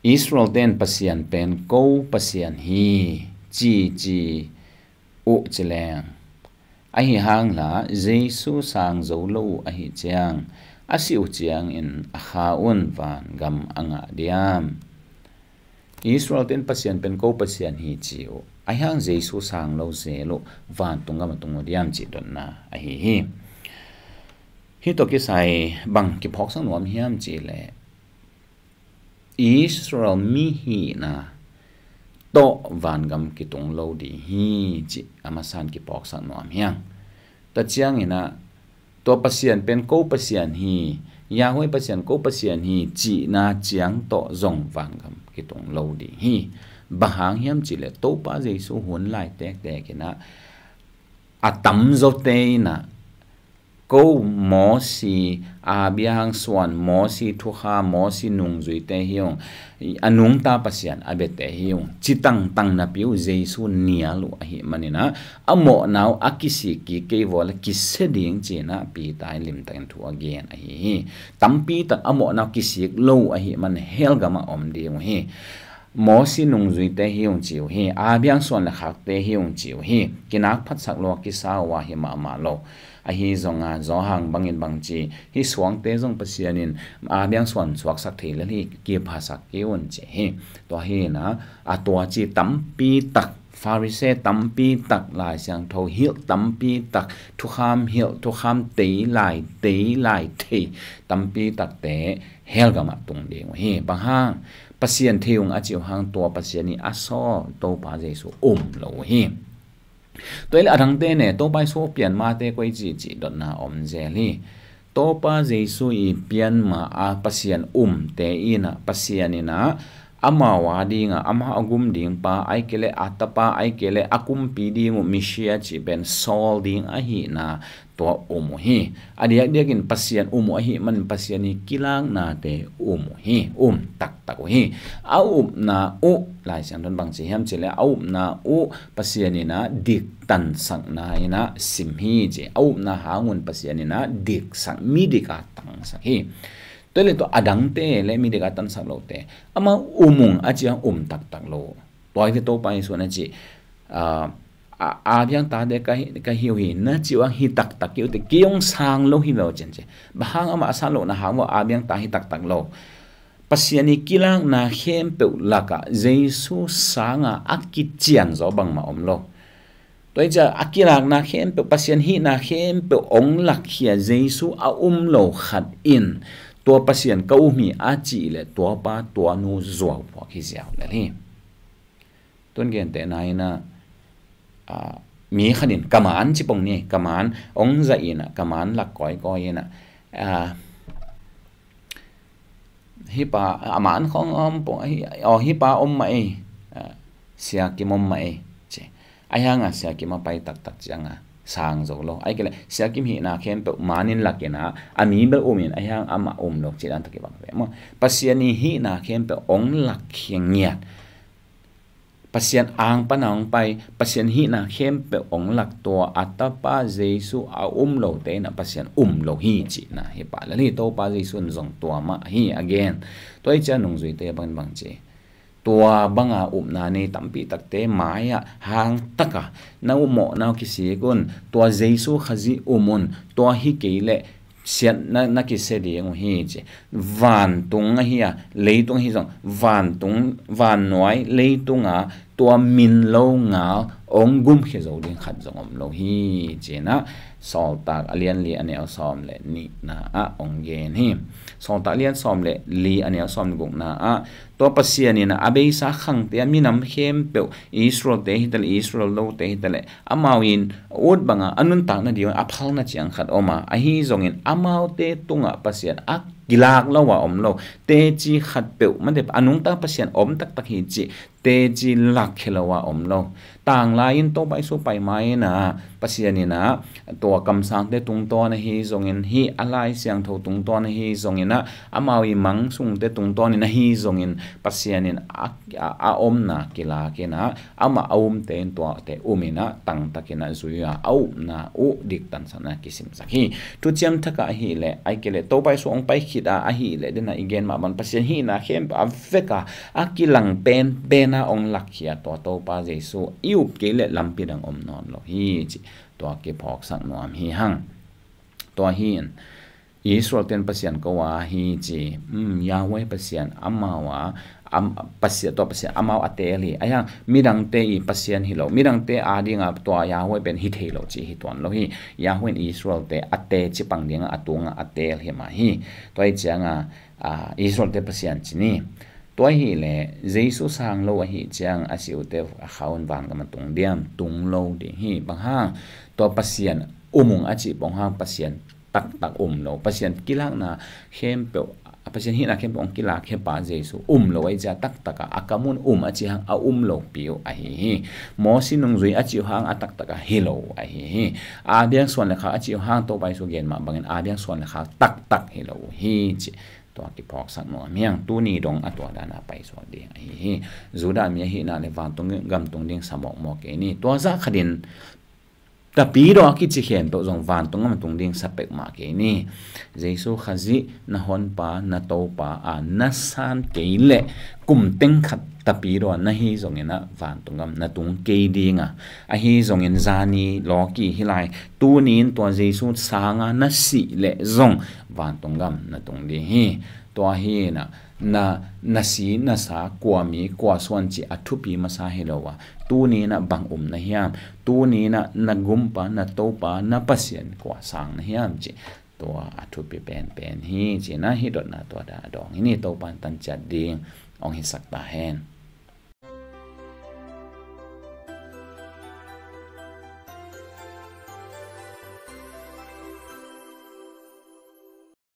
Israel ten pasian pen ko pasian hi chi u chileng a hi hang la Jesu sang zo lo a hi chiang a siu chiang in a kha un van gam anga diam Israel ten pasian pen ko pasian hi chi u a hang Jesu sang lo se lo van tunga matung diam chi don na a hi to ki sai bang ki phok sang nuam hiam chi le Israel mi hi na to van gam ki tung lo di hi chi amasan ki phok sang nuam hiang ta chiang ina to pasian pen ko pasian hi Yahweh pasian ko pasian hi chi na chiang to zong van gam ki tung lo di hi bahang hiam chi le to pa Jesu hun lai tek tek ina atam zo te na ko mo si abiang swan mo si thuha mo si nung zui te hiong anung ta pasian abete hiong chitang tang na piu Jesu nialu a hi manina amo naw akisi ki ke wala kiseding china pi tai lim tan thu again a hi tampi ta amo naw kisik lo a hi man helgama om ding hi mo si nung zui te hiong chiu hi abiang swan la khak te hiong chiu hi kinak phat sak lo ki sa wa hi ma lo a hi zonga zo hang bangin bangchi hi swang te zong pasianin a biang swan swak sak theila hi ki phasak ke on che hi to hi na a to chi tampi tak Pharisee tampi tak lai sang tho hil tampi tak thu kham hil thu kham te lai the tampi tak te helgama tung ding hi bang hang pasien theung a chiu hang to pasiani aso to pa Jesu lo hi tôi là thằng tên này tôi bay số biển ma tê quay chỉ đợt nào om zeli tôi pa Jesu i biển mà a pasian te ina pasian ina ama wadi nga ama agum ding pa ai kele atapa ai kele akum pi ding misia chi ben sol ding a hi na to hi adia diakin pasian hi man pasian ni kilang na te hi tak hi au na u lai sang don bang chi hem chele au na u pasian ni na dik tan sang na ina sim hi je au na hangun pasian ni na dik sang mi dika tang sa hi tole to adang te le mi dika tan sang lo te ama umung achiang tak lo toy te to pa isu na chi a biang ta de ka hiu hi na chiwa hi tak kiu te kiong sang lo hi lo chen che bahang ama sa lo na ha mo a biang ta hi tak lo pasiani kilang na hem pe laka Jesu sanga akichian zo bang ma om lo toi ja akilang na hem pe pasian hi na hem pe ong lak hia Jesu a lo khat in to pasian ka mi a chi le to pa to nu zo po ki ziaw le hi ton gen te na ina mi khanin kaman chi pong ni kaman ong za ina kaman lak koi ina hi pa aman khong om po hi pa om mai sia ki mom mai che ayanga sia ki ma pai tak changa sang zo lo ai kele sia kim hi na khem pe manin lakena ami bel omin ayang ama lo che dan tak ba mo pasiani hi na khem pe ong lak khiang nya pasian ang panang pai pasian hi na khem pe ong lak to atapa Jesu a lo te na pasian lo hi chi na hi pa la ni to pa Jesu zong to ma hi again toi cha nong zui te bang che tua banga na ni tampi takte maya hang taka na mo na kisi gun tua Jesu khazi umun tua hi keile sian na ki se di ngo hi che van tung hi a leitung hi jong van noi leitung a tua min lo nga ong gum khe zo ding khat jong om lo hi che na sol tak alian li ane som le ni na a ong gen hi sol tak alian som le li ane som gum na a to pasiani na abe sa khang te mi nam hem pe Israel te hital Israel lo te hitale amawin od banga anun tak na dio aphal na chiang khat oma a hi zongin amaw te tunga pasian ak gilak lawa om lo te chi khat pe man de anung ta pasian om tak hi chi te chi lak khilawa omlo tang lain to bai so pai mai na pasiani na to kam sang te tung to na hi zongin hi alai siang tho tung to na hi zongina amawi mang sung te tung to ni na hi zongin pasianin a om na kila kena ama aum te to te umina tang takina zuya au na u dik tan sana kisim sakhi tu chiam thaka hi le ai kele to bai so ong pai khida a hi le dena igen ma ban pasian hi na khem a veka akilang pen na ong lakhia to pa jesu iup ke le lampidang om non lo hi chi to ke phok sang nom hi hang to hin Israel ten pasian ko wa hi chi Yahweh pasian amawa pasian to pasian amaw ateli ayang midang te i pasian hi lo midang te adinga to Yahweh ben hi thelo chi hi ton lo hi Yahweh Israel te ate chi pangdinga atunga atel hi ma hi to ai changa Israel te pasian chi ni toy hi le jesu sang lo hi chang asiu te khaun wang ma tung diam tung lo de hi bang ha to pasian umung achi bong ha pasian tak lo pasian kilang na khem pe pasian hi na khem ong kilak he pa jesu lo ai ja tak taka akamun achi hang a lo piu a hi mo sinung zui achi hang atak taka hello a hi a diang son le kha achi hang to bai so gen ma bangin a diang son le kha tak hello hi chi to ki phok sak no miang tu ni dong atwa dana pai so de hi zuda mi hi na le van tung gam tung ding samok mo ke ni to za khadin tapi do ki chi khen to jong van tung gam tung ding sapek ma ke ni jesu khazi na hon pa na to pa a na san ke le kum teng khat tapi do na hi jong ina van tung gam na tung ke dinga a hi jong in zani lo ki hilai tu nin to jesu sanga na si le jong van tung gam na tung di hi to hi na si na sa kwa mi kwa swan chi athupi masa helowa tu ni na bang na hiam tu ni na gumpa na topa na pasien kwa sang na hiam chi to athupi pen hi chi na hi dot na to da dong ini to pan tan chat ding ong hi sak ta hen